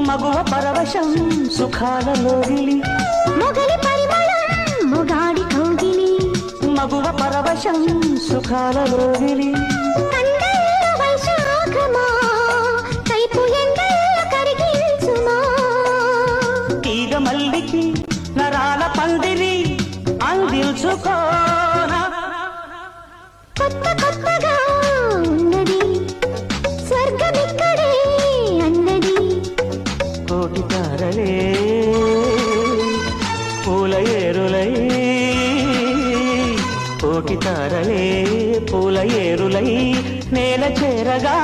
మగువ పరవశం సుఖాలలోగిలి మొగలి పరిమళం మొగాడి కౌగిలి మగువ పరవశం సుఖాలలోగిలి కండల వైశాఖమా కైపు ఎండల కరిగించుమా తీగ మల్లికి నరాల పందిరి అందించుకోనా కొత్త కొత్తగా ఉన్నది స్వర్గమిక్కడే అన్నది కోటి తారలే పూల ఏరులై కోటి తారలే పూల ఏరులై నేల చేరగా